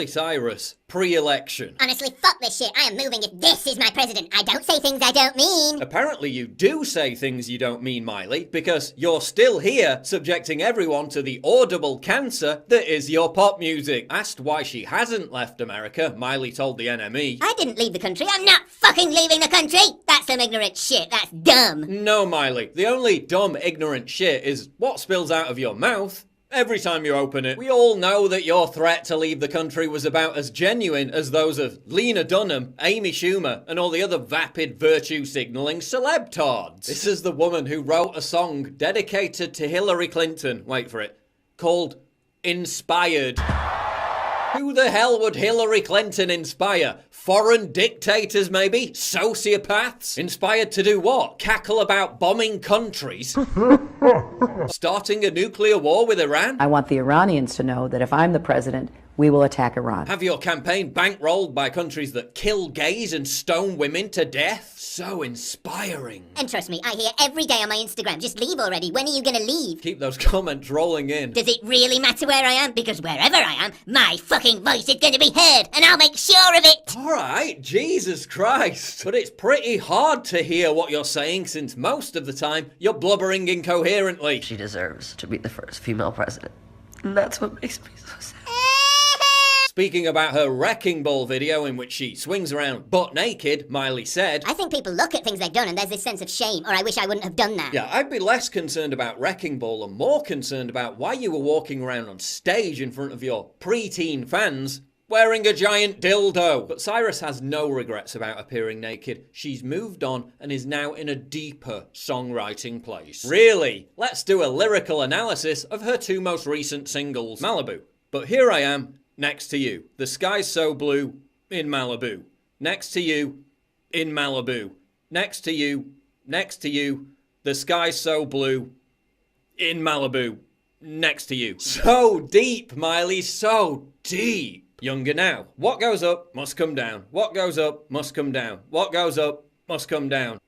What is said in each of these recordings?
Miley Cyrus, pre-election. Honestly, fuck this shit. I am moving if this is my president. I don't say things I don't mean. Apparently you do say things you don't mean, Miley, because you're still here subjecting everyone to the audible cancer that is your pop music. Asked why she hasn't left America, Miley told the NME. I didn't leave the country. I'm not fucking leaving the country. That's some ignorant shit. That's dumb. No, Miley. The only dumb, ignorant shit is what spills out of your mouth every time you open it. We all know that your threat to leave the country was about as genuine as those of Lena Dunham, Amy Schumer, and all the other vapid virtue-signalling celeb-tards. This is the woman who wrote a song dedicated to Hillary Clinton, wait for it, called Inspired. Who the hell would Hillary Clinton inspire? Foreign dictators, maybe? Sociopaths? Inspired to do what? Cackle about bombing countries? Starting a nuclear war with Iran? I want the Iranians to know that if I'm the president, we will attack Iran. Have your campaign bankrolled by countries that kill gays and stone women to death? So inspiring. And trust me, I hear every day on my Instagram, just leave already. When are you gonna leave? Keep those comments rolling in. Does it really matter where I am? Because wherever I am, my fucking voice is gonna be heard, and I'll make sure of it! Alright, Jesus Christ. But it's pretty hard to hear what you're saying since most of the time you're blubbering incoherently. She deserves to be the first female president. And that's what makes me so sad. Speaking about her Wrecking Ball video in which she swings around butt naked, Miley said, I think people look at things they've done and there's this sense of shame, or I wish I wouldn't have done that. Yeah, I'd be less concerned about Wrecking Ball and more concerned about why you were walking around on stage in front of your preteen fans wearing a giant dildo. But Cyrus has no regrets about appearing naked. She's moved on and is now in a deeper songwriting place. Really? Let's do a lyrical analysis of her two most recent singles. Malibu. But here I am, next to you. The sky's so blue, in Malibu. Next to you, in Malibu. Next to you, next to you. The sky's so blue, in Malibu. Next to you. So deep, Miley, so deep. Younger now. What goes up must come down. What goes up must come down. What goes up must come down.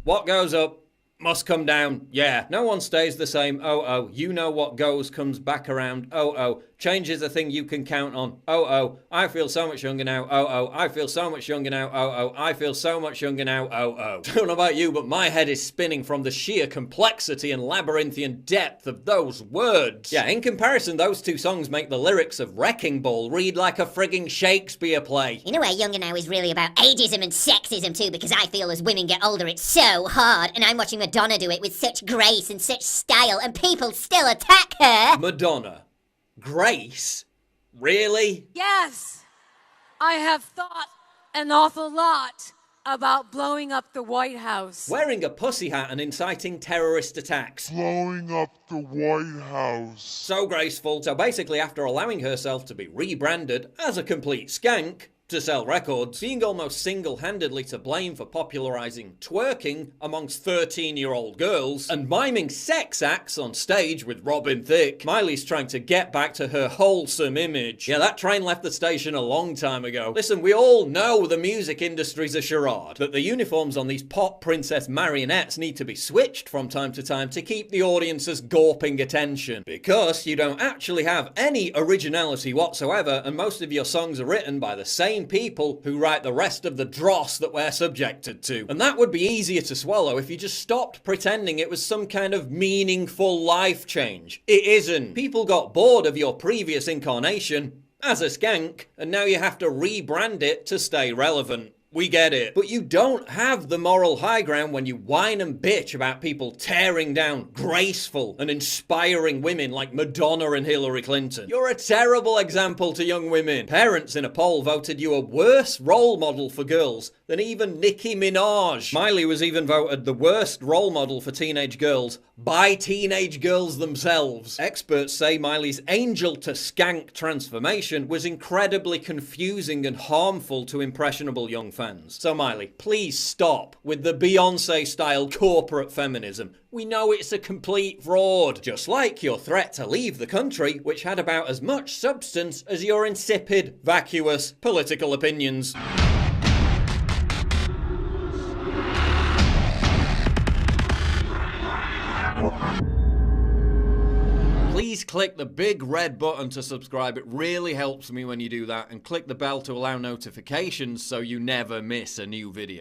What goes up must come down. Yeah, no one stays the same. Oh, oh. You know what goes comes back around. Oh, oh. Change is a thing you can count on. Oh, oh. I feel so much younger now. Oh, oh. I feel so much younger now. Oh, oh. I feel so much younger now. Oh, oh. Don't know about you, but my head is spinning from the sheer complexity and labyrinthian depth of those words. Yeah, in comparison, those two songs make the lyrics of Wrecking Ball read like a frigging Shakespeare play. In a way, Younger Now is really about ageism and sexism too, because I feel as women get older, it's so hard, and I'm watching Madonna do it with such grace and such style, and people still attack her. Madonna. Grace? Really? Yes, I have thought an awful lot about blowing up the White House. Wearing a pussy hat and inciting terrorist attacks. Blowing up the White House. So graceful. So basically, after allowing herself to be rebranded as a complete skank to sell records, being almost single-handedly to blame for popularizing twerking amongst 13-year-old girls, and miming sex acts on stage with Robin Thicke, Miley's trying to get back to her wholesome image. Yeah, that train left the station a long time ago. Listen, we all know the music industry's a charade, that the uniforms on these pop princess marionettes need to be switched from time to time to keep the audience's gawping attention. Because you don't actually have any originality whatsoever, and most of your songs are written by the same people who write the rest of the dross that we're subjected to. And that would be easier to swallow if you just stopped pretending it was some kind of meaningful life change. It isn't. People got bored of your previous incarnation as a skank, and now you have to rebrand it to stay relevant. We get it. But you don't have the moral high ground when you whine and bitch about people tearing down graceful and inspiring women like Madonna and Hillary Clinton. You're a terrible example to young women. Parents in a poll voted you a worse role model for girls than even Nicki Minaj. Miley was even voted the worst role model for teenage girls by teenage girls themselves. Experts say Miley's angel to skank transformation was incredibly confusing and harmful to impressionable young fans. So Miley, please stop with the Beyonce-style corporate feminism. We know it's a complete fraud. Just like your threat to leave the country, which had about as much substance as your insipid, vacuous political opinions. Please Click the big red button to subscribe. It really helps me when you do that. And click the bell to allow notifications so you never miss a new video.